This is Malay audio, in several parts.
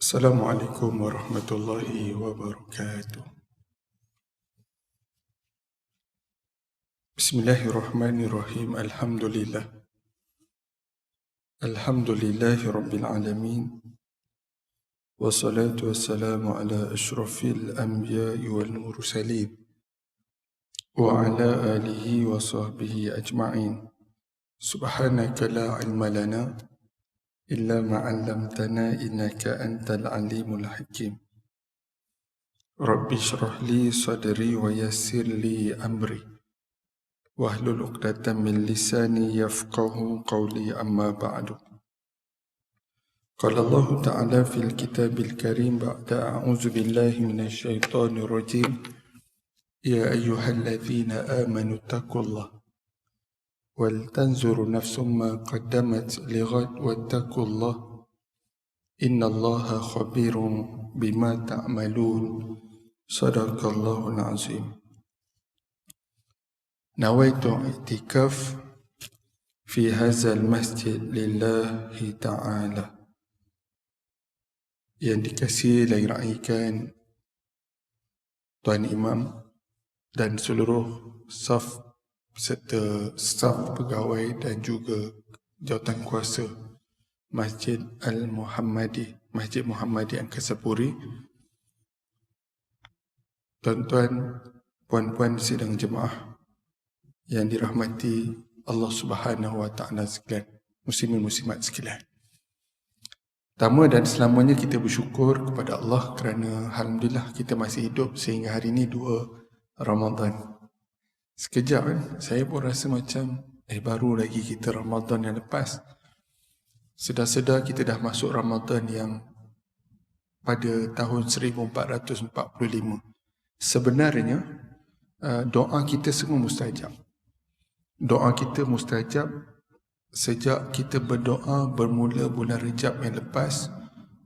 Assalamualaikum warahmatullahi wabarakatuh. Bismillahirrahmanirrahim. Alhamdulillahi rabbil alamin. Wassalatu wassalamu ala ashrafil anbiya'i wal mursalin wa ala alihi wa sahbihi ajma'in. Subhanaka la ilma lana illa ma 'allamtana innaka antal alimul hakim. Rabbi shrah li sadri wa yassir li amri wahlul 'uqdatam min lisani yafqahu qawli, amma ba'du. Qala Allah Ta'ala fil kitabil karim ba'da a'udzu billahi minasy syaithanir rajim. Ya ayyuhalladzina amanu taqullaha wal tanzur nafsum ma qaddamat lighad wattaqullaha innallaha khabirum bima ta'malun. Sadaqallahul azim. Nawaitu i'tikaf fi hadzal masjid lillahi ta'ala. Yang dikasihi dan diraikan Tuan Imam dan seluruh staf serta staf pegawai dan juga jawatan kuasa Masjid Al-Muhammadi, Masjid Muhammadi Angkasa Puri, tuan-tuan, puan-puan sidang jemaah yang dirahmati Allah Subhanahu wa Ta'ala sekalian, muslimin muslimat sekalian. Pertama dan selamanya kita bersyukur kepada Allah kerana alhamdulillah kita masih hidup sehingga hari ini 2 Ramadan. Sekejap kan, saya pun rasa macam baru lagi kita Ramadan yang lepas. Sedar-sedar kita dah masuk Ramadan yang pada tahun 1445. Sebenarnya doa kita semua mustajab. Doa kita mustajab sejak kita berdoa bermula bulan Rejab yang lepas.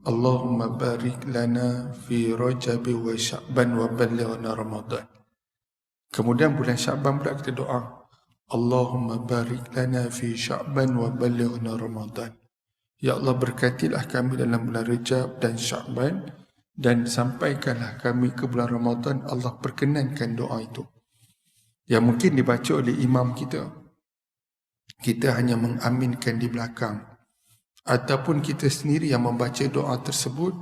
Allahumma barik lana fi Rajab wa Sya'ban wa ballighna Ramadan. Kemudian bulan Sya'ban pula kita doa, Allahumma barik lana fi Sya'ban wa ballighna Ramadan. Ya Allah, berkatilah kami dalam bulan Rejab dan Sya'ban dan sampaikanlah kami ke bulan Ramadan. Allah perkenankan doa itu yang mungkin dibaca oleh imam kita. Kita hanya mengaminkan di belakang, ataupun kita sendiri yang membaca doa tersebut.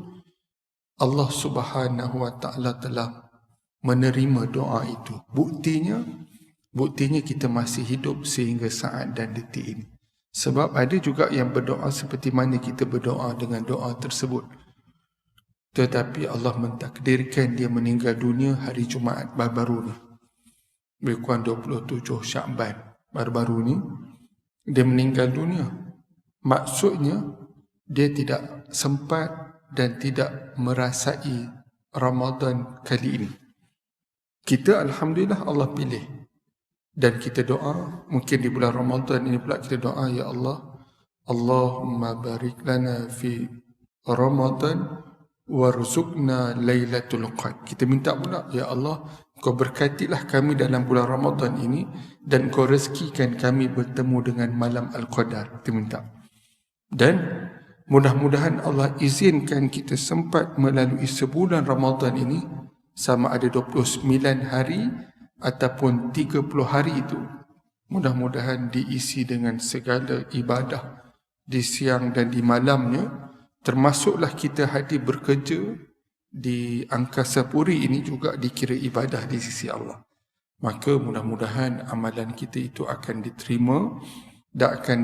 Allah Subhanahu wa Ta'ala telah menerima doa itu. Buktinya kita masih hidup sehingga saat dan detik ini. Sebab ada juga yang berdoa seperti mana kita berdoa dengan doa tersebut, tetapi Allah mentakdirkan dia meninggal dunia hari Jumaat baru-baru ni, lebih kurang 27 Sya'ban baru-baru ni dia meninggal dunia. Maksudnya dia tidak sempat dan tidak merasai Ramadan kali ini. Kita alhamdulillah Allah pilih dan kita doa. Mungkin di bulan Ramadan ini pula kita doa, ya Allah, Allahumma barik lana fi Ramadan warzuqna lailatul qadr. Kita minta pula, ya Allah, Kau berkatilah kami dalam bulan Ramadan ini dan Kau rezekikan kami bertemu dengan malam Al-Qadar. Kita minta. Dan mudah-mudahan Allah izinkan kita sempat melalui sebulan Ramadan ini, sama ada 29 hari ataupun 30 hari itu, mudah-mudahan diisi dengan segala ibadah di siang dan di malamnya, termasuklah kita hadir bekerja di Angkasa Puri ini juga dikira ibadah di sisi Allah. Maka mudah-mudahan amalan kita itu akan diterima dan akan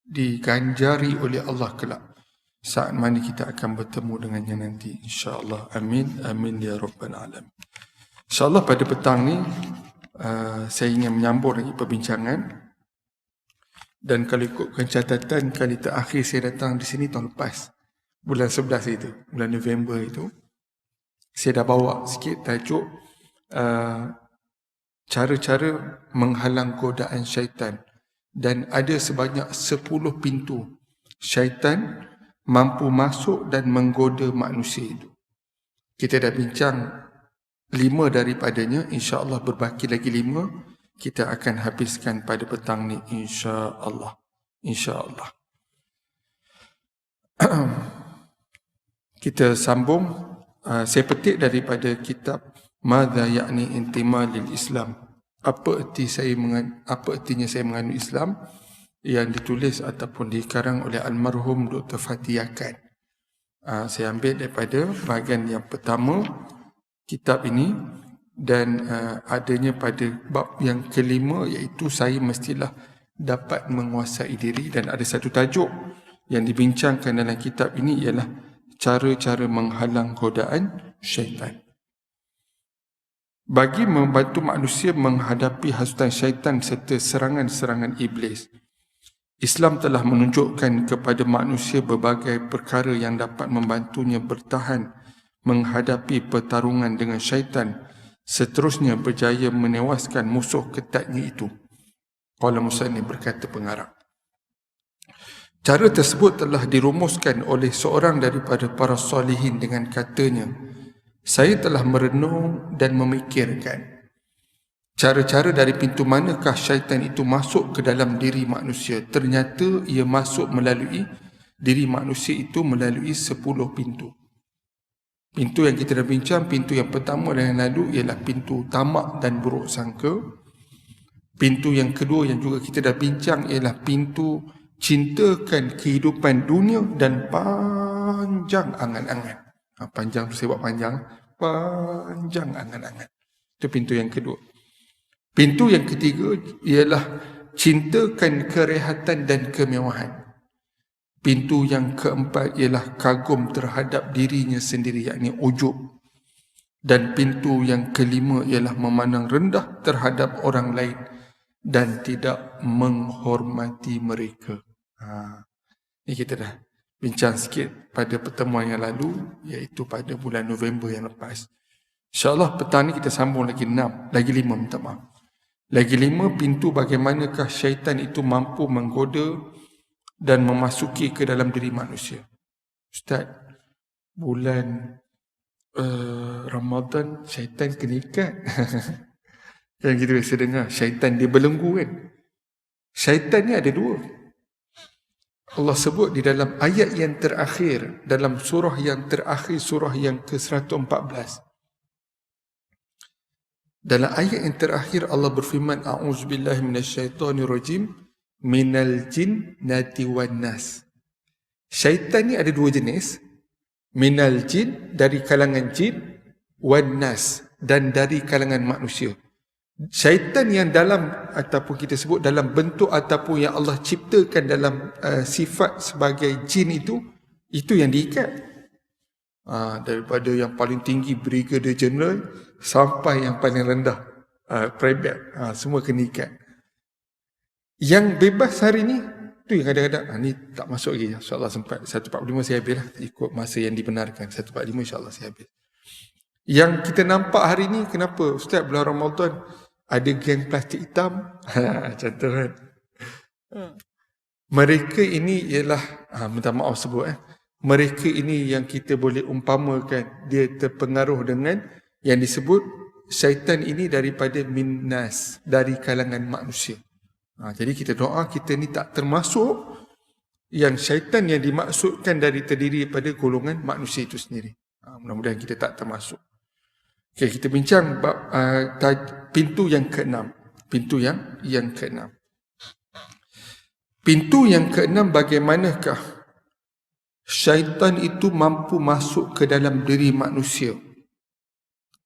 diganjari oleh Allah kelak saat mana kita akan bertemu dengannya nanti, insya-Allah. Amin amin ya rabbal alamin. Insya-Allah pada petang ni saya ingin menyambung lagi perbincangan. Dan kalau ikutkan catatan, kali terakhir saya datang di sini tahun lepas, bulan 11 itu, bulan November itu, saya dah bawa sikit tajuk cara-cara menghalang godaan syaitan. Dan ada sebanyak 10 pintu syaitan mampu masuk dan menggoda manusia itu. Kita dah bincang 5 daripadanya, insya-Allah berbaki lagi 5. Kita akan habiskan pada petang ni, insya-Allah. Insya-Allah. Kita sambung. Saya petik daripada kitab Madza Ya'ni Intima lil Islam. Apa artinya saya menganut Islam, yang ditulis ataupun dikarang oleh almarhum Dr. Fatih Yakan. Saya ambil daripada bahagian yang pertama kitab ini, dan adanya pada bab yang kelima, iaitu saya mestilah dapat menguasai diri. Dan ada satu tajuk yang dibincangkan dalam kitab ini ialah cara-cara menghalang godaan syaitan. Bagi membantu manusia menghadapi hasutan syaitan serta serangan-serangan iblis, Islam telah menunjukkan kepada manusia berbagai perkara yang dapat membantunya bertahan menghadapi pertarungan dengan syaitan, seterusnya berjaya menewaskan musuh ketatnya itu. Qala Musannif, berkata pengarang, cara tersebut telah dirumuskan oleh seorang daripada para salihin dengan katanya, saya telah merenung dan memikirkan cara-cara dari pintu manakah syaitan itu masuk ke dalam diri manusia. Ternyata ia masuk melalui diri manusia itu melalui 10 pintu. Pintu yang kita dah bincang, pintu yang pertama dan yang lalu ialah pintu tamak dan buruk sangka. Pintu yang kedua yang juga kita dah bincang ialah pintu cintakan kehidupan dunia dan panjang angan-angan. Panjang tu saya buat panjang. Panjang angan-angan. Itu pintu yang kedua. Pintu yang ketiga ialah cintakan kerehatan dan kemewahan. Pintu yang keempat ialah kagum terhadap dirinya sendiri, yakni ujub. Dan pintu yang kelima ialah memandang rendah terhadap orang lain dan tidak menghormati mereka. Ini kita dah bincang sikit pada pertemuan yang lalu, iaitu pada bulan November yang lepas. InsyaAllah petang ni kita sambung lagi 5, minta maaf. Lagi 5 pintu bagaimanakah syaitan itu mampu menggoda dan memasuki ke dalam diri manusia. Ustaz, bulan Ramadan syaitan kena ikat. Yang kita biasa dengar, syaitan dia belenggu kan. Syaitan ni ada 2. Allah sebut di dalam ayat yang terakhir, dalam surah yang terakhir, surah yang ke-114. Dalam ayat yang terakhir Allah berfirman, a'udzubillahi minasyaitonirrajim, minal jinnati wan nas. Syaitan ni ada 2 jenis. Minal jin, dari kalangan jin, wan nas, dan dari kalangan manusia. Syaitan yang dalam, ataupun kita sebut dalam bentuk ataupun yang Allah ciptakan dalam sifat sebagai jin itu yang diikat. Daripada yang paling tinggi Brigadier General sampai yang paling rendah Private, semua kena ikat. Yang bebas hari ni tu yang kadang-kadang ni tak masuk lagi, insyaAllah sempat 1.45 saya habis lah, ikut masa yang dibenarkan. 1.45 insyaAllah saya habis. Yang kita nampak hari ni, kenapa Ustaz bulan Ramadan ada geng plastik hitam? Contoh kan. Mereka ini ialah, minta maaf sebut mereka ini yang kita boleh umpamakan dia terpengaruh dengan yang disebut syaitan ini daripada minnas, dari kalangan manusia. Jadi kita doa kita ni tak termasuk yang syaitan yang dimaksudkan terdiri daripada golongan manusia itu sendiri. Mudah-mudahan kita tak termasuk. Okay, kita bincang pintu yang ke-6. Pintu yang ke-6. Pintu yang ke-6, bagaimanakah syaitan itu mampu masuk ke dalam diri manusia.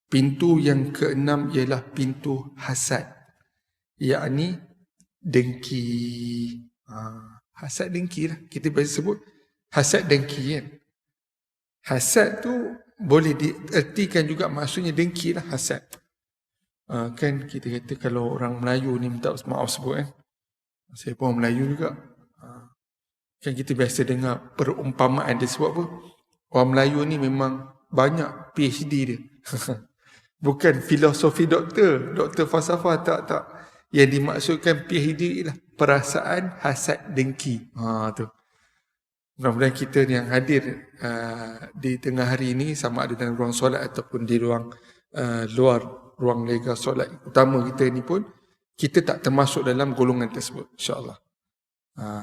Pintu yang ke-6 ialah pintu hasad, yakni dengki. Hasad dengki lah. Kita biasa sebut hasad dengki kan. Hasad tu boleh diertikan juga maksudnya dengki lah, hasad. Kan kita kata kalau orang Melayu ni, minta maaf sebut saya pun Melayu juga. Kan kita biasa dengar perumpamaan dia sebut apa? Orang Melayu ni memang banyak PhD dia. Bukan filosofi doktor falsafah, tak. Yang dimaksudkan PhD ialah perasaan hasad dengki. Tu. Mudah-mudahan kita yang hadir di tengah hari ini, sama ada dalam ruang solat ataupun di ruang luar, ruang lega solat utama kita ni pun, kita tak termasuk dalam golongan tersebut, insyaAllah.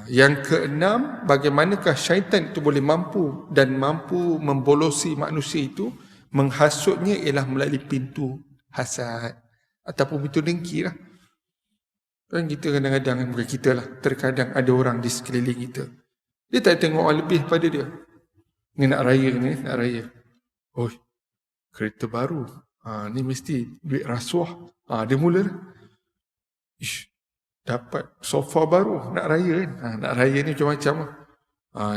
Yang keenam, bagaimanakah syaitan itu boleh mampu membolosi manusia itu, menghasutnya ialah melalui pintu hasad ataupun pintu dengki lah. Kan kita kadang-kadang, bukan kita lah, terkadang ada orang di sekeliling kita, dia tak tengok orang lebih pada dia. Ni nak raya. Oh, kereta baru. Ni mesti duit rasuah. Dia mula dah. Dapat sofa baru, nak raya kan. Nak raya ni macam-macam lah.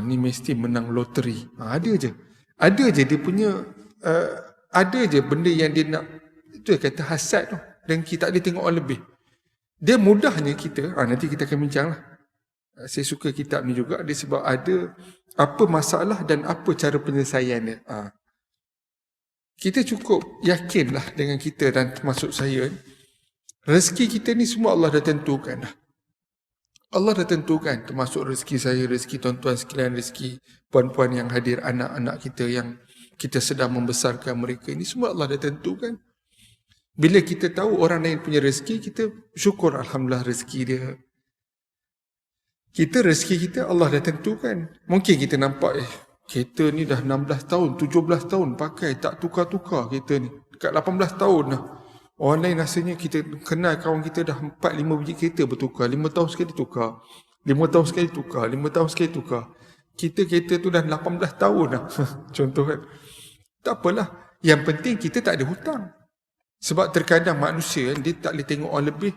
Ni mesti menang loteri. Ada je dia punya, ada je benda yang dia nak. Itu yang kata hasad tu. Dan kita tak boleh tengok orang lebih. Dia mudahnya kita, nanti kita akan bincang lah. Saya suka kitab ni juga, dia sebab ada apa masalah dan apa cara penyelesaian dia. Kita cukup yakinlah dengan kita dan termasuk saya, rezeki kita ni semua Allah dah tentukan dah. Allah dah tentukan, termasuk rezeki saya, rezeki tuan-tuan sekalian, rezeki puan-puan yang hadir, anak-anak kita yang kita sedang membesarkan mereka ini, semua Allah dah tentukan. Bila kita tahu orang lain punya rezeki, kita syukur, alhamdulillah rezeki dia. Kita rezeki kita Allah dah tentukan. Mungkin kita nampak kereta ni dah 16 tahun, 17 tahun pakai, tak tukar-tukar kereta ni. Dekat 18 tahun dah. Orang lain rasanya kita kenal kawan kita dah 4-5 biji kereta bertukar. 5 tahun sekali tukar. 5 tahun sekali tukar. 5 tahun sekali tukar. Kita kereta tu dah 18 tahun dah. Contoh kan. Tak apalah. Yang penting kita tak ada hutang. Sebab terkadang manusia dia tak boleh tengok orang lebih.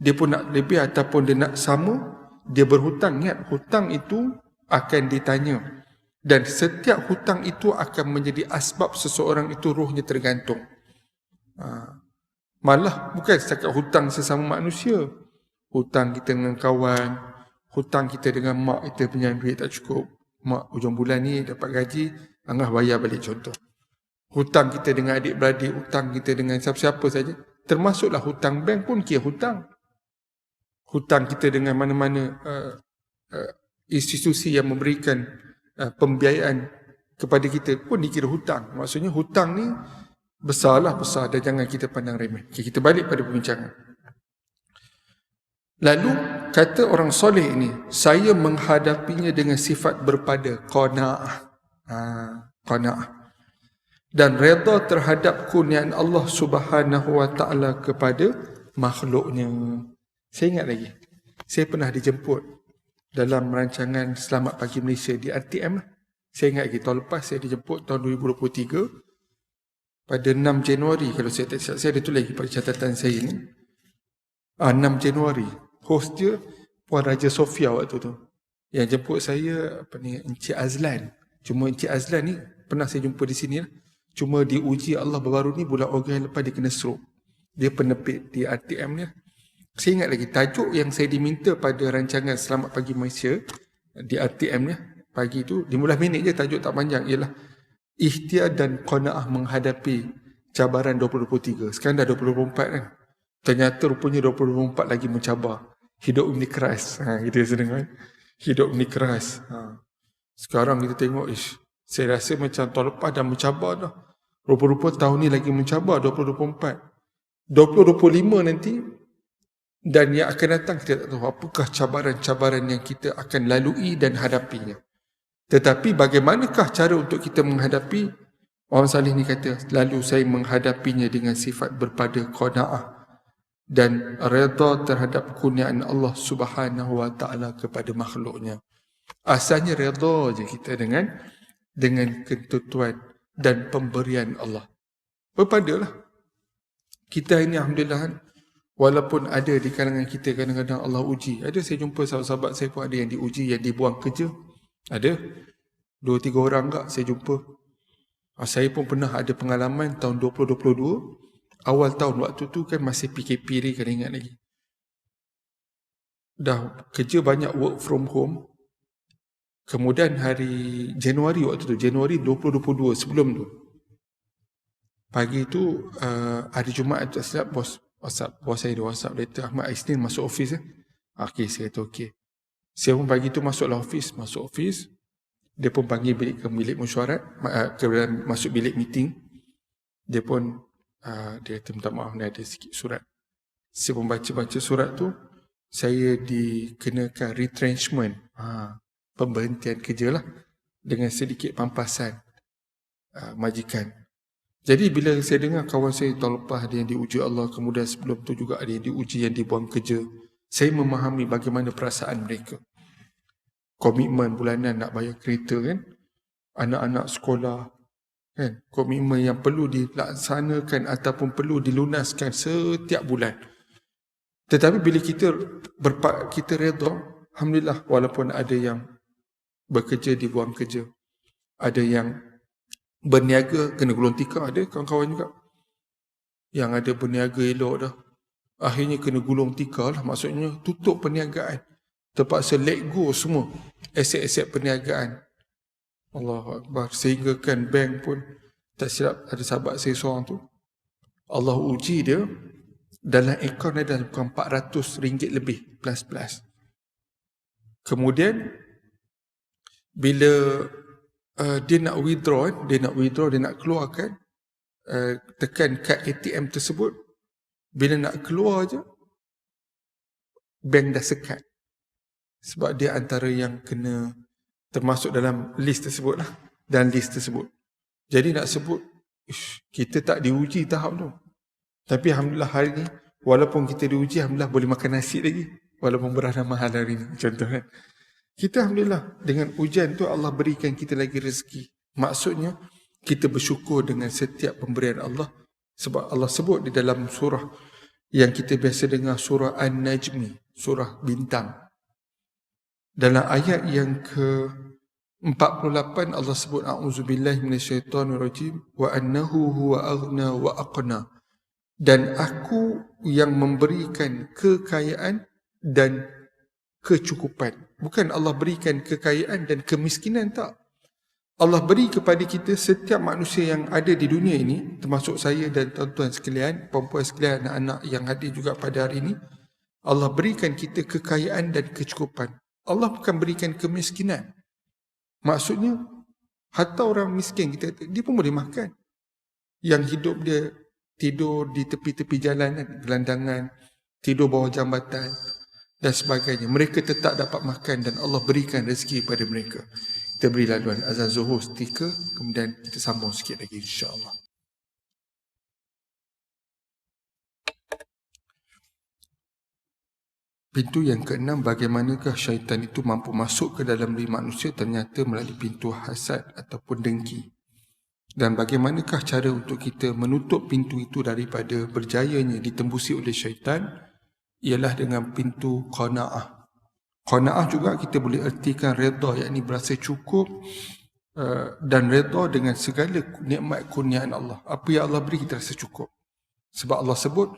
Dia pun nak lebih ataupun dia nak sama. Dia berhutang. Ingat, hutang itu akan ditanya. Dan setiap hutang itu akan menjadi asbab seseorang itu rohnya tergantung. Malah bukan setakat hutang sesama manusia. Hutang kita dengan kawan, hutang kita dengan mak kita punya duit tak cukup. Mak hujung bulan ni dapat gaji, angah bayar balik contoh. Hutang kita dengan adik-beradik, hutang kita dengan siapa-siapa saja. Termasuklah hutang bank pun kira hutang. Hutang kita dengan mana-mana institusi yang memberikan pembiayaan kepada kita pun dikira hutang. Maksudnya hutang ni besar dan jangan kita pandang remeh. Okay, kita balik pada perbincangan. Lalu kata orang soleh ini, saya menghadapinya dengan sifat berpada qanaah. Qanaah. Dan redha terhadap kurniaan Allah Subhanahu wa taala kepada makhluknya. Saya ingat lagi. Saya pernah dijemput dalam rancangan Selamat Pagi Malaysia di RTM. Saya ingat lagi tahun lepas saya dijemput tahun 2023. Pada 6 Januari, kalau saya tak silap, saya ada tulis lagi pada catatan saya ni. 6 Januari. Host dia Puan Raja Sofia waktu tu. Yang jemput saya, Encik Azlan. Cuma Encik Azlan ni pernah saya jumpa di sini lah. Cuma diuji Allah baru ni bulan Ogos lepas dia kena stroke. Dia penerbit di RTM ni. Saya ingat lagi, tajuk yang saya diminta pada rancangan Selamat Pagi Malaysia di RTM ni, pagi tu, 15 minit je, tajuk tak panjang, ialah ikhtiar dan qanaah menghadapi cabaran 2023. Sekarang dah 2024 kan. Ternyata rupanya 2024 lagi mencabar. Hidup ini keras. Kita sedang kan. Hidup ini keras. Sekarang kita tengok, saya rasa macam tahun lepas dah mencabar dah. Rupa-rupa tahun ni lagi mencabar 2024. 2025 nanti dan yang akan datang kita tak tahu apakah cabaran-cabaran yang kita akan lalui dan hadapinya. Tetapi bagaimanakah cara untuk kita menghadapi? Orang salih ni kata, lalu saya menghadapinya dengan sifat berpada qanaah dan redha terhadap kurniaan Allah Subhanahu wa taala kepada makhluknya. Asalnya redha je kita dengan ketentuan dan pemberian Allah. Berpadalah. Kita ini alhamdulillah, walaupun ada di kalangan kita kadang-kadang Allah uji. Ada saya jumpa sahabat-sahabat saya pun ada yang diuji, yang dibuang kerja. Ada 2-3 orang tak saya jumpa. Saya pun pernah ada pengalaman tahun 2022. Awal tahun waktu tu kan masih PKP ni, kan ingat lagi. Dah kerja banyak work from home. Kemudian hari Januari waktu tu, Januari 2022 sebelum tu. Pagi tu hari Jumaat tu silap bos saya dia WhatsApp letter, Ahmad Isnin masuk office . Okey, saya kata okey. Saya pun pagi tu masuk office. Dia pun panggil bilik mesyuarat, masuk bilik meeting. Dia pun dia kata minta maaf, ni ada sikit surat. Saya pun baca surat tu. saya dikenakan retrenchment, pemberhentian kerja lah, dengan sedikit pampasan majikan. Jadi bila saya dengar kawan saya tahun lepas ada yang diuji Allah, kemudian sebelum tu juga ada yang diuji yang dibuang kerja, saya memahami bagaimana perasaan mereka. Komitmen bulanan nak bayar kereta kan, anak-anak sekolah kan, komitmen yang perlu dilaksanakan ataupun perlu dilunaskan setiap bulan. Tetapi bila kita redha, alhamdulillah, walaupun ada yang bekerja dibuang kerja, ada yang berniaga kena gulung tikar, ada kawan-kawan juga yang ada berniaga elok dah, akhirnya kena gulung tikar lah, maksudnya tutup perniagaan, terpaksa let go semua aset-aset perniagaan. Allahu Akbar. Sehingga kan bank pun, tak silap ada sahabat saya seorang tu, Allah uji dia, dalam akaun ada bukan RM400 lebih plus. Kemudian bila dia nak withdraw, dia nak keluarkan, tekan kad ATM tersebut, bila nak keluar je, bank dah sekat. Sebab dia antara yang kena termasuk dalam list tersebut lah, dan list tersebut. Jadi nak sebut, kita tak diuji tahap tu. Tapi alhamdulillah hari ni, walaupun kita diuji, alhamdulillah boleh makan nasi lagi, walaupun berada mahal hari ni, contoh kan. Kita alhamdulillah dengan ujian tu Allah berikan kita lagi rezeki. Maksudnya kita bersyukur dengan setiap pemberian Allah. Sebab Allah sebut di dalam surah yang kita biasa dengar, surah An-Najmi, surah bintang. Dalam ayat yang ke-48 Allah sebut, a'udzubillahi minasyaitonirrajim, wa annahu huwa aghna wa aqna. Dan aku yang memberikan kekayaan dan kecukupan. Bukan Allah berikan kekayaan dan kemiskinan, tak. Allah beri kepada kita, setiap manusia yang ada di dunia ini, termasuk saya dan tuan-tuan sekalian, perempuan sekalian, anak-anak yang hadir juga pada hari ini, Allah berikan kita kekayaan dan kecukupan. Allah bukan berikan kemiskinan. Maksudnya, hatta orang miskin kita, dia pun boleh makan. Yang hidup dia tidur di tepi-tepi jalan, gelandangan, tidur bawah jambatan dan sebagainya, mereka tetap dapat makan dan Allah berikan rezeki pada mereka. Kita beri laluan azan zuhur setika, kemudian kita sambung sikit lagi insya-Allah. Pintu yang keenam, bagaimanakah syaitan itu mampu masuk ke dalam diri manusia? Ternyata melalui pintu hasad ataupun dengki. Dan bagaimanakah cara untuk kita menutup pintu itu daripada berjayanya ditembusi oleh syaitan? Ialah dengan pintu qanaah. Qanaah juga kita boleh ertikan redha, yakni berasa cukup dan redha dengan segala nikmat kurniaan Allah. Apa yang Allah beri kita rasa cukup. Sebab Allah sebut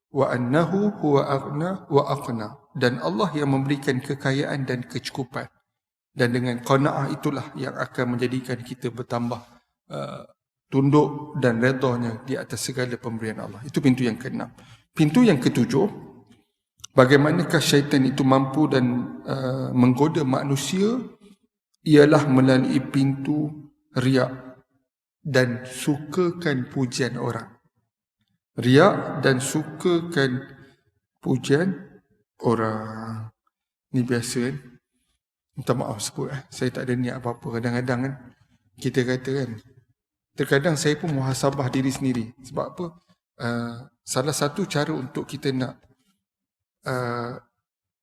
wa annahu huwa aghna wa aqna, dan Allah yang memberikan kekayaan dan kecukupan. Dan dengan qanaah itulah yang akan menjadikan kita bertambah tunduk dan redanya di atas segala pemberian Allah. Itu pintu yang keenam. Pintu yang ketujuh, bagaimanakah syaitan itu mampu dan menggoda manusia? Ialah melalui pintu riak dan sukakan pujian orang. Riak dan sukakan pujian orang. Ini biasa kan? Minta maaf sebut, saya tak ada niat apa-apa. Kadang-kadang kan kita kata kan, terkadang saya pun muhasabah diri sendiri. Sebab apa? Salah satu cara untuk kita nak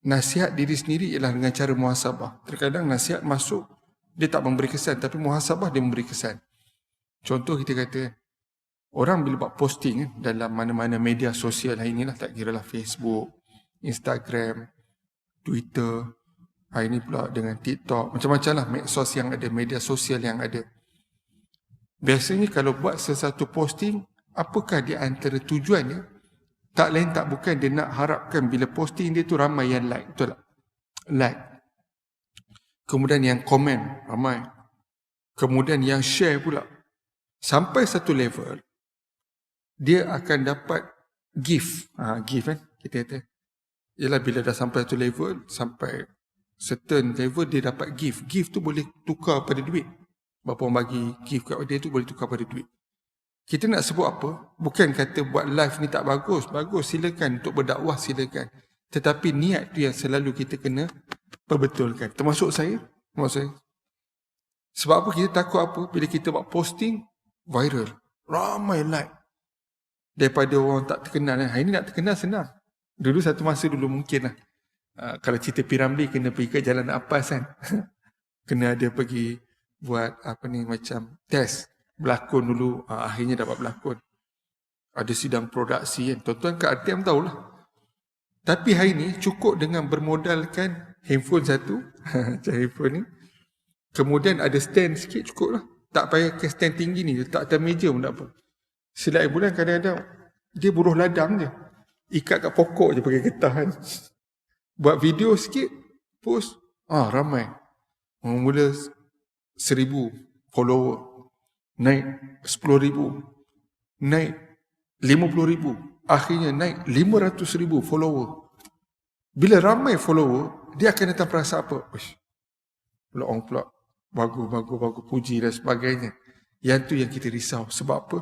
nasihat diri sendiri ialah dengan cara muhasabah. Terkadang nasihat masuk, dia tak memberi kesan, tapi muhasabah dia memberi kesan. Contoh kita kata, orang bila buat posting dalam mana-mana media sosial hari inilah, tak kira lah Facebook, Instagram, Twitter, hari ini pula dengan TikTok, macam-macam lah medsos yang ada, media sosial yang ada. Biasanya kalau buat sesuatu posting, apakah di antara tujuannya? Tak lain tak bukan dia nak harapkan bila posting dia tu ramai yang like, betul tak? Like. Kemudian yang komen ramai. Kemudian yang share pula. Sampai satu level, dia akan dapat gift. Gift kan, kita kata. Ialah bila dah sampai satu level, sampai certain level dia dapat gift. Gift tu boleh tukar pada duit. Berapa orang bagi gift kat dia tu boleh tukar pada duit. Kita nak sebut apa? Bukan kata buat live ni tak bagus. Bagus, silakan. Untuk berdakwah silakan. Tetapi niat tu yang selalu kita kena perbetulkan. Termasuk saya. Sebab apa kita takut apa? Bila kita buat posting, viral. Ramai like. Daripada orang tak terkenal. Hari ni nak terkenal senang. Dulu satu masa mungkin lah. Kalau cerita Piramli kena pergi ke Jalan Apas kan. Kena ada pergi buat macam test. Berlakon dulu. Akhirnya dapat berlakon. Ada sidang produksi kan. Tuan-tuan kat RTM tahulah. Tapi hari ni cukup dengan bermodalkan handphone satu. Macam handphone ni. Kemudian ada stand sikit cukup lah. Tak payah ke stand tinggi ni. Letak atas meja pun tak apa. Selai bulan kadang-kadang dia buruh ladang je. Ikat kat pokok je pakai getah kan. Buat video sikit, post. Ramai. Mula 1,000 follower. Naik 10,000. Naik 50,000. Akhirnya naik 500,000 follower. Bila ramai follower, dia akan datang perasa apa? Pula orang pula bagus, puji dan sebagainya. Yang tu yang kita risau. Sebab apa?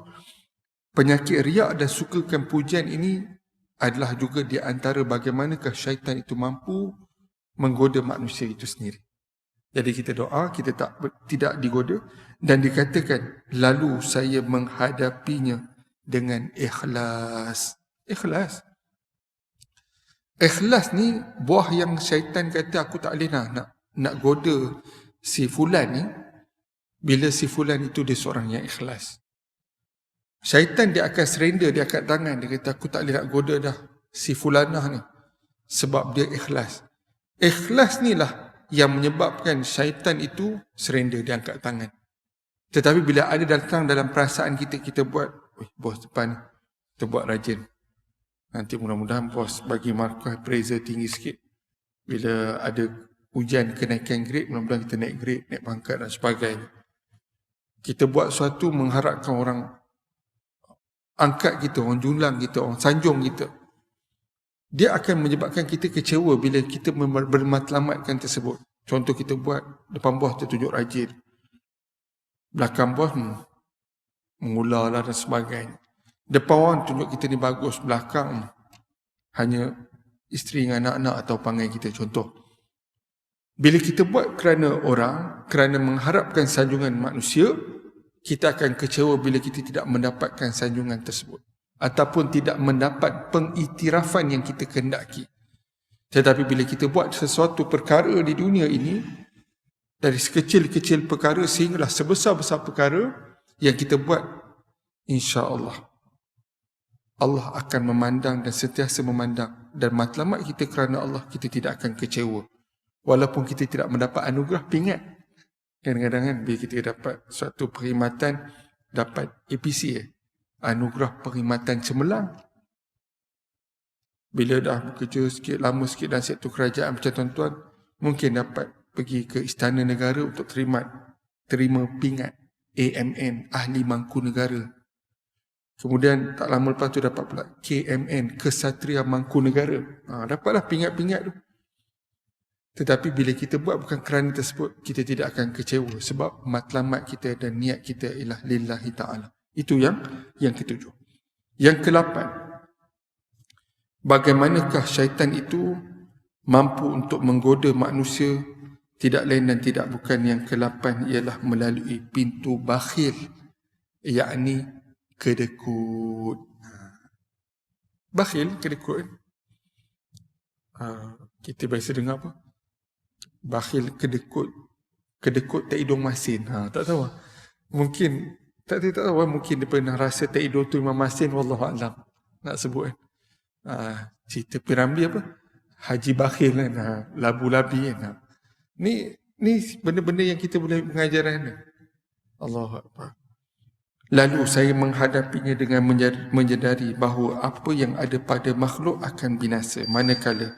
Penyakit riak dan sukakan pujian ini adalah juga di antara bagaimanakah syaitan itu mampu menggoda manusia itu sendiri. Jadi kita doa, kita tidak digoda. Dan dikatakan, lalu saya menghadapinya dengan ikhlas. Ikhlas. Ikhlas ni buah yang syaitan kata aku tak boleh nak goda si fulan ni. Bila si fulan itu dia seorang yang ikhlas. Syaitan dia akan surrender, dia angkat tangan. Dia kata aku tak boleh nak goda dah si fulanah ni. Sebab dia ikhlas. Ikhlas ni lah yang menyebabkan syaitan itu surrender, dia angkat tangan. Tetapi bila ada datang dalam perasaan kita buat, bos depan ni, kita buat rajin. Nanti mudah-mudahan bos bagi markah appraisal tinggi sikit. Bila ada ujian kenaikan grade, mudah-mudahan kita naik grade, naik pangkat dan sebagainya. Kita buat sesuatu mengharapkan orang angkat kita, orang julang kita, orang sanjung kita. Dia akan menyebabkan kita kecewa bila kita bermatlamatkan tersebut. Contoh kita buat, depan bos tertunjuk rajin. Belakang bos mengular lah dan sebagainya. Depan orang tunjuk kita ni bagus, belakang hanya isteri dengan anak-anak atau panggil kita, contoh. Bila kita buat kerana orang, kerana mengharapkan sanjungan manusia, kita akan kecewa bila kita tidak mendapatkan sanjungan tersebut. Ataupun tidak mendapat pengiktirafan yang kita kehendaki. Tetapi bila kita buat sesuatu perkara di dunia ini, dari sekecil-kecil perkara sehinggalah sebesar-besar perkara yang kita buat, insya-Allah Allah akan memandang dan sentiasa memandang. Dan matlamat kita kerana Allah, kita tidak akan kecewa. Walaupun kita tidak mendapat anugerah, pingat. Kadang-kadang kan bila kita dapat suatu perkhidmatan, dapat APC, anugerah perkhidmatan cemerlang. Bila dah bekerja sikit, lama sikit dalam sektor kerajaan macam tuan-tuan, mungkin dapat pergi ke Istana Negara untuk terima pingat AMN, Ahli Mangku Negara. Kemudian tak lama lepas tu dapat pula KMN, Kesatria Mangku Negara. Dapatlah pingat-pingat tu. Tetapi bila kita buat bukan kerana tersebut, kita tidak akan kecewa. Sebab matlamat kita dan niat kita ialah lillahi ta'ala. Itu yang ketujuh. Yang ke-8. Bagaimanakah syaitan itu mampu untuk menggoda manusia? Tidak lain dan tidak bukan yang ke-8 ialah melalui pintu bakhil, yakni kedekut. Bakhil, kedekut. Kita biasa dengar apa? Bakhil, kedekut. Kedekut tak hidung masin. Tak tahu. Mungkin tak tahu. Mungkin dia pernah rasa tak hidung tu Imam Masin. Wallahualam. Nak sebut kan. Cerita Piramli apa? Haji Bakhil kan. Labu-labi kan. Ni benda-benda yang kita boleh mengajarkan. Allahu Akbar. Lalu saya menghadapinya dengan menyedari bahawa apa yang ada pada makhluk akan binasa. Manakala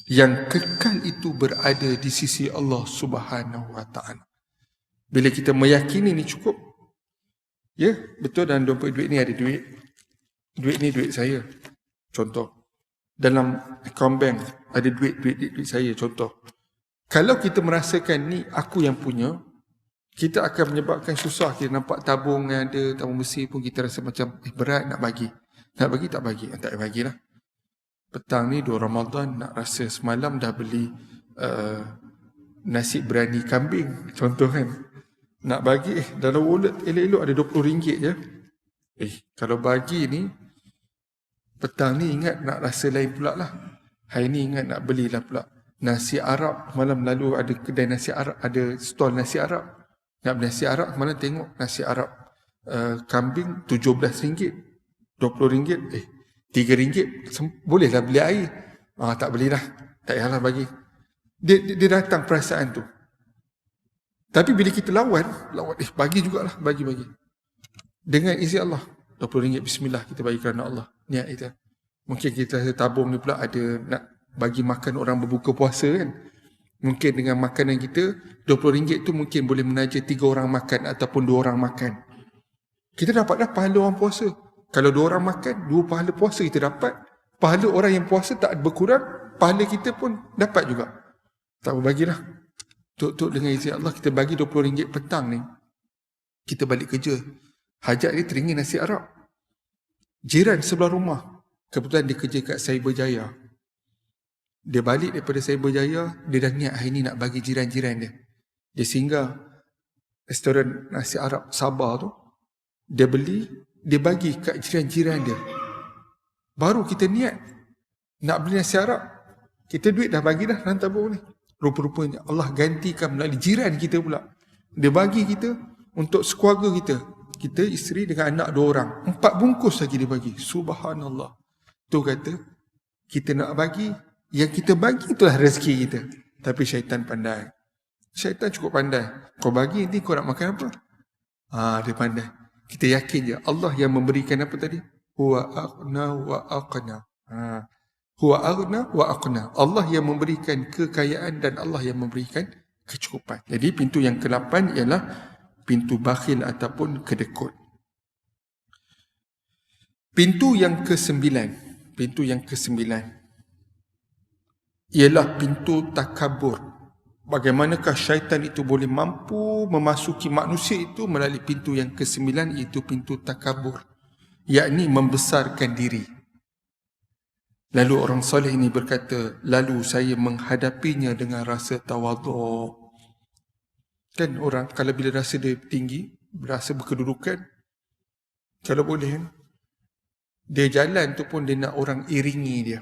yang kekal itu berada di sisi Allah Subhanahu wa ta'ala. Bila kita meyakini ni cukup. Ya, betul dalam dompet duit ni ada duit. Duit ni duit saya. Contoh. Dalam account bank ada duit saya. Contoh. Kalau kita merasakan ni aku yang punya, kita akan menyebabkan susah. Kita nampak tabung yang ada, tabung besi pun kita rasa macam berat nak bagi. Nak bagi tak bagi? Tak bagilah. petang ni 2 Ramadan nak rasa semalam dah beli nasi berani kambing, contoh kan. Nak bagi, dalam wallet elok-elok ada RM20 je. Kalau bagi ni, petang ni ingat nak rasa lain pula lah. Hari ni ingat nak belilah pula. Nasi Arab, malam lalu ada kedai nasi Arab, ada stall nasi Arab. Nak beli nasi Arab, malam tengok nasi Arab kambing RM17, RM20, RM3, bolehlah beli air. Tak belilah, tak payahlah bagi. Dia datang perasaan tu. Tapi bila kita lawan, bagi jugalah, bagi. Dengan izin Allah, RM20, bismillah, kita bagi kerana Allah. Niat kita. Mungkin kita tabung ni pula ada nak bagi makan orang berbuka puasa kan. Mungkin dengan makanan kita, RM20 tu mungkin boleh menaja 3 orang makan ataupun 2 orang makan. Kita dapat dah pahala orang puasa. Kalau 2 orang makan, 2 pahala puasa kita dapat. Pahala orang yang puasa tak berkurang, pahala kita pun dapat juga. Tak berbagilah. Tuk dengan izin Allah, kita bagi RM20 petang ni. Kita balik kerja. Hajat dia teringin nasi Arab. Jiran sebelah rumah, kebetulan dia kerja kat Cyberjaya. Dia balik daripada Cyberjaya, dia dah niat hari ni nak bagi jiran-jiran dia. Dia singgah restoran nasi Arab Sabah tu. Dia beli, dia bagi kat jiran-jiran dia. Baru kita niat nak beli nasi Arab. Kita duit dah bagi dah dalam tabung ni. Rupa-rupanya Allah gantikan melalui jiran kita pula. Dia bagi kita untuk sekeluarga kita. Kita isteri dengan anak 2 orang. 4 bungkus saja dia bagi. Subhanallah. Tu kata, kita nak bagi, yang kita bagi itulah rezeki kita. Tapi syaitan pandai. Syaitan cukup pandai. Kau bagi, nanti kau nak makan apa? Dia pandai. Kita yakin je, Allah yang memberikan apa tadi? Huwa aghna wa aqna. Huwa aghna wa aqna. Allah yang memberikan kekayaan dan Allah yang memberikan kecukupan. Jadi pintu yang ke-8 ialah pintu bakhil ataupun kedekut. Pintu yang ke-9 ialah pintu takabur. Bagaimanakah syaitan itu boleh mampu memasuki manusia itu melalui pintu yang ke-9, iaitu pintu takabur, yakni membesarkan diri. Lalu orang soleh ini berkata, lalu saya menghadapinya dengan rasa tawaduk. Kan orang kalau bila rasa dia tinggi, berasa berkedudukan, kalau boleh, dia jalan tu pun dia nak orang iringi dia.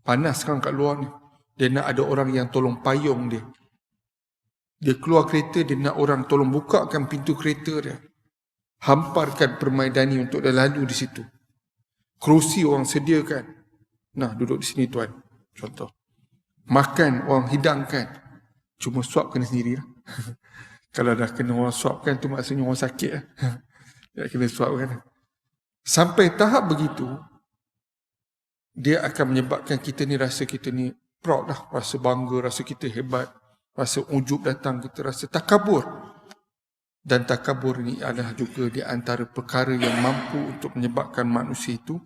Panas kan kat luar ni. Dia nak ada orang yang tolong payung dia. Dia keluar kereta, dia nak orang tolong bukakan pintu kereta dia. Hamparkan permaidani untuk dia lalu di situ. Kerusi orang sediakan. Nah, duduk di sini tuan. Contoh. Makan orang hidangkan. Cuma suap kena sendiri lah. Kalau dah kena orang suapkan tu maksudnya orang sakit lah. Dia kena suapkan. Sampai tahap begitu, dia akan menyebabkan kita ni rasa kita ni proud lah, rasa bangga, rasa kita hebat, rasa ujub datang, kita rasa takabur. Dan takabur ni adalah juga di antara perkara yang mampu untuk menyebabkan manusia itu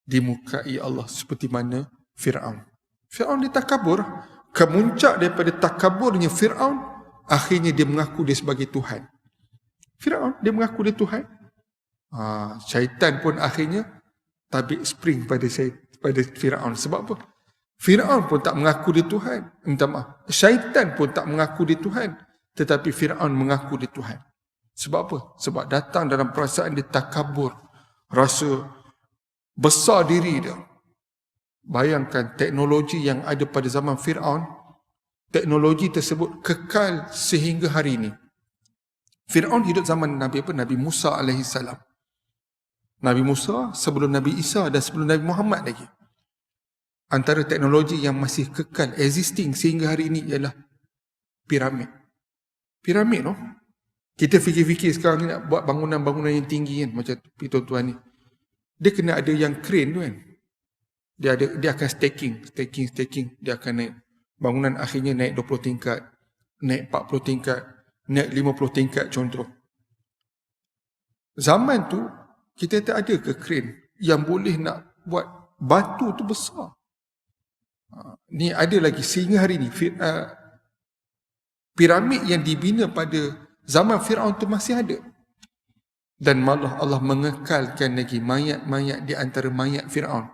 dimukai Allah seperti mana Fir'aun. Fir'aun dia takabur. Kemuncak daripada takaburnya Fir'aun, akhirnya dia mengaku dia sebagai Tuhan. Fir'aun dia mengaku dia Tuhan. Syaitan pun akhirnya tabik spring pada Fir'aun. Sebab apa? Fir'aun pun tak mengaku dia Tuhan. Minta maaf. Syaitan pun tak mengaku dia Tuhan. Tetapi Fir'aun mengaku dia Tuhan. Sebab apa? Sebab datang dalam perasaan dia takabur. Rasa besar diri dia. Bayangkan teknologi yang ada pada zaman Fir'aun. Teknologi tersebut kekal sehingga hari ini. Fir'aun hidup zaman Nabi Musa AS. Nabi Musa sebelum Nabi Isa dan sebelum Nabi Muhammad lagi. Antara teknologi yang masih kekal, existing sehingga hari ini ialah piramid. Piramid, no? Kita fikir-fikir sekarang ni nak buat bangunan-bangunan yang tinggi kan, macam tuan-tuan ni. Dia kena ada yang crane tu kan. Dia akan staking. Dia akan naik. Bangunan akhirnya naik 20 tingkat, naik 40 tingkat, naik 50 tingkat contoh. Zaman tu, kita tak ada ke crane yang boleh nak buat batu tu besar. Ni ada lagi sehingga hari ni. Piramid yang dibina pada zaman Fir'aun tu masih ada. Dan malah Allah mengekalkan lagi mayat-mayat di antara mayat Fir'aun.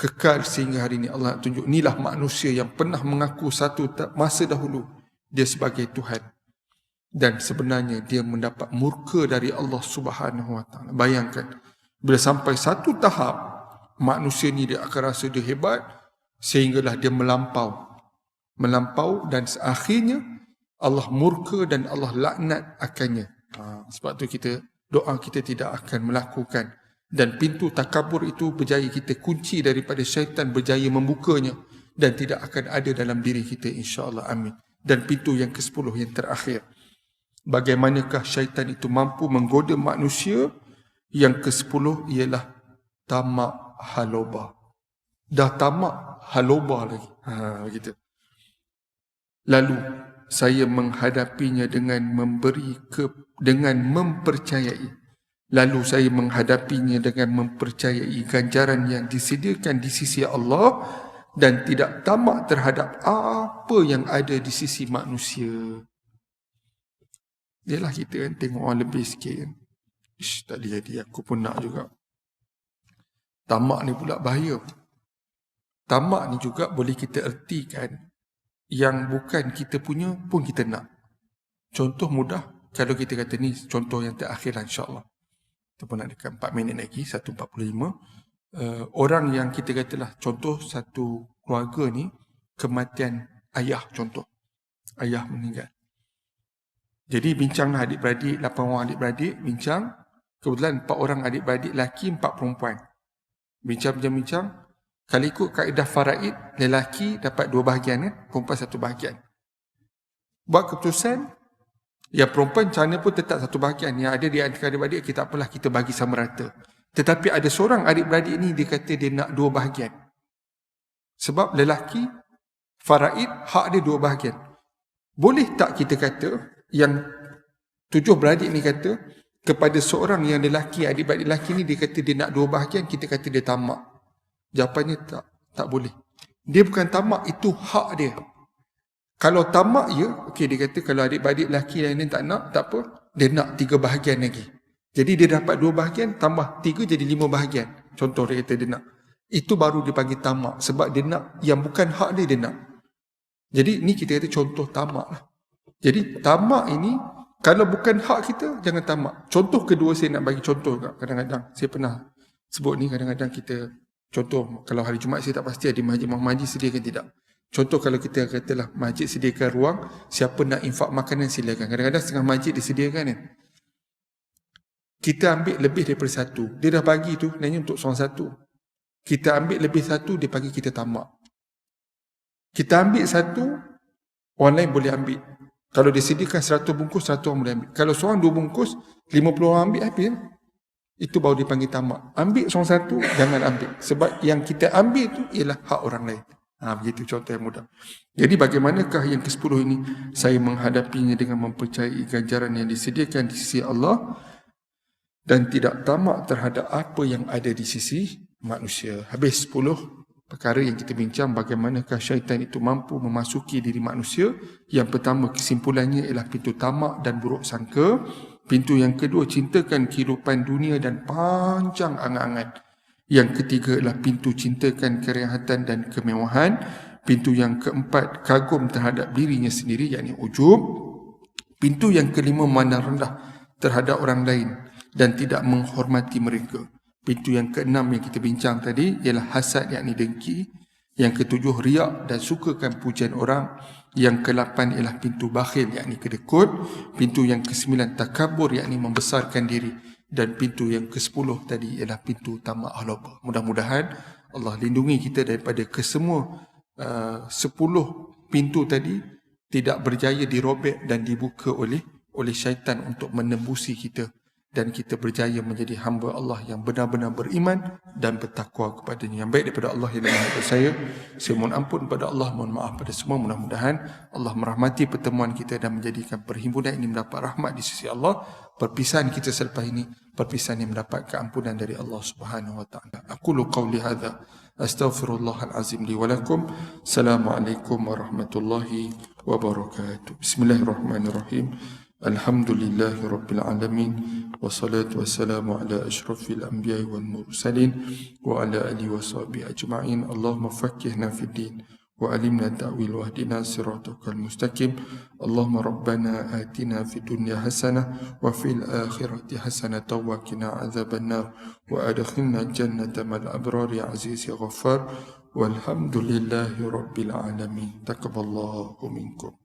kekal sehingga hari ini. Allah tunjuk, inilah manusia yang pernah mengaku satu masa dahulu dia sebagai Tuhan, dan sebenarnya dia mendapat murka dari Allah Subhanahu Wa Taala. Bayangkan, bila sampai satu tahap manusia ni dia akan rasa dia hebat sehinggalah dia melampau dan akhirnya Allah murka dan Allah laknat akannya. Sebab tu doa kita tidak akan melakukan, dan pintu takabur itu berjaya kita kunci daripada syaitan berjaya membukanya, dan tidak akan ada dalam diri kita, insya-Allah. Amin. Dan pintu yang ke-10 yang terakhir, bagaimanakah syaitan itu mampu menggoda manusia? Yang ke-10 ialah tamak haloba. Dah tamak haloba lagi. Begitu. Lalu saya menghadapinya dengan mempercayai. Lalu saya menghadapinya dengan mempercayai ganjaran yang disediakan di sisi Allah, dan tidak tamak terhadap apa yang ada di sisi manusia. Yalah, kita kan tengok orang lebih sikit kan. Tak jadi, aku pun nak juga. Tamak ni pula bahaya. Tamak ni juga boleh kita ertikan yang bukan kita punya pun kita nak. Contoh mudah, kalau kita kata ni, contoh yang terakhir lah, insyaAllah. Kita pun nak dekat 4 minit lagi, 1.45. Orang yang kita katalah, contoh satu keluarga ni, kematian ayah, contoh. Ayah meninggal. Jadi bincanglah adik-beradik, 8 orang adik-beradik, bincang. Kebetulan 4 orang adik-beradik lelaki, 4 perempuan. Bincang. Kalau ikut kaedah faraid, lelaki dapat 2 bahagian, perempuan 1 bahagian. Buat keputusan, yang perempuan macam mana pun tetap 1 bahagian. Yang ada di antara adik-beradik, kita apalah, kita bagi sama rata. Tetapi ada seorang adik-beradik ni, dia kata dia nak 2 bahagian. Sebab lelaki, faraid, hak dia 2 bahagian. Boleh tak kita kata, yang 7 beradik ni kata, kepada seorang yang lelaki, adik-beradik lelaki ni, dia kata dia nak 2 bahagian, kita kata dia tamak. Jawapannya tak boleh. Dia bukan tamak, itu hak dia. Kalau tamak ya, okey, dia kata kalau adik-beradik lelaki yang ni tak nak, tak apa, dia nak 3 bahagian lagi. Jadi dia dapat 2 bahagian, tambah 3 jadi 5 bahagian. Contoh dia kata dia nak. Itu baru dia panggil tamak. Sebab dia nak yang bukan hak dia, dia nak. Jadi ni kita kata contoh tamak lah. Jadi tamak ini, kalau bukan hak kita, jangan tamak. Contoh kedua saya nak bagi contoh kadang-kadang. Saya pernah sebut ni, kadang-kadang kita, contoh kalau hari Jumaat saya tak pasti ada masjid sediakan tidak. Contoh kalau kita katalah masjid sediakan ruang, siapa nak infak makanan silakan. Kadang-kadang setengah masjid disediakan kan. Kita ambil lebih daripada 1. Dia dah bagi tu, hanya untuk seorang 1. Kita ambil lebih 1, dia bagi kita tamak. Kita ambil 1, orang lain boleh ambil. Kalau disediakan 100 bungkus, 100 orang boleh ambil. Kalau seorang 2 bungkus, 50 orang ambil habis. Itu baru dipanggil tamak. Ambil seorang 1, jangan ambil. Sebab yang kita ambil itu ialah hak orang lain. Begitu contoh yang mudah. Jadi bagaimanakah yang ke-10 ini? Saya menghadapinya dengan mempercayai ganjaran yang disediakan di sisi Allah dan tidak tamak terhadap apa yang ada di sisi manusia. Habis 10 perkara yang kita bincang, bagaimanakah syaitan itu mampu memasuki diri manusia. Yang pertama, kesimpulannya ialah pintu tamak dan buruk sangka. Pintu yang kedua, cintakan kehidupan dunia dan panjang angan-angan. Yang ketiga ialah pintu cintakan kerehatan dan kemewahan. Pintu yang keempat, kagum terhadap dirinya sendiri, yakni ujub. Pintu yang kelima, memandang rendah terhadap orang lain dan tidak menghormati mereka. Pintu yang keenam yang kita bincang tadi ialah hasad, yakni dengki. Yang ketujuh, riak dan sukakan pujian orang. Yang ke-8 ialah pintu bakhil, yakni kedekut. Pintu yang ke-9 takabur, yakni membesarkan diri. Dan pintu yang ke-10 tadi ialah pintu tamak halaba. Mudah-mudahan Allah lindungi kita daripada kesemua 10 pintu tadi tidak berjaya dirobek dan dibuka oleh syaitan untuk menembusi kita. Dan kita berjaya menjadi hamba Allah yang benar-benar beriman dan bertakwa kepadanya. Yang baik daripada Allah yang daripada saya mohon ampun pada Allah, mohon maaf pada semua. Mudah-mudahan Allah merahmati pertemuan kita dan menjadikan perhimpunan ini mendapat rahmat di sisi Allah. Perpisahan kita selepas ini, perpisahan yang mendapat keampunan dari Allah Subhanahu wa taala. Aqulu qawli hadza astaghfirullahal azim li wa lakum. Assalamualaikum warahmatullahi wabarakatuh. Bismillahirrahmanirrahim. Alhamdulillahi Rabbil Alamin. Wassalatu wassalamu ala ashrafil anbiya'i wal mursalin wa ala alihi wa sahbihi ajma'in. Allahumma faqqihna fid din wa alimna ta'wil wahdina siratal mustaqim. Allahumma rabbana atina fid dunya hasanah wa fil akhirati hasanah wa qina adzaban nar wa adkhilna jannata mal abrar ya aziz ya ghaffar. Walhamdulillahi Rabbil Alamin. Taqabbalallahu minkum.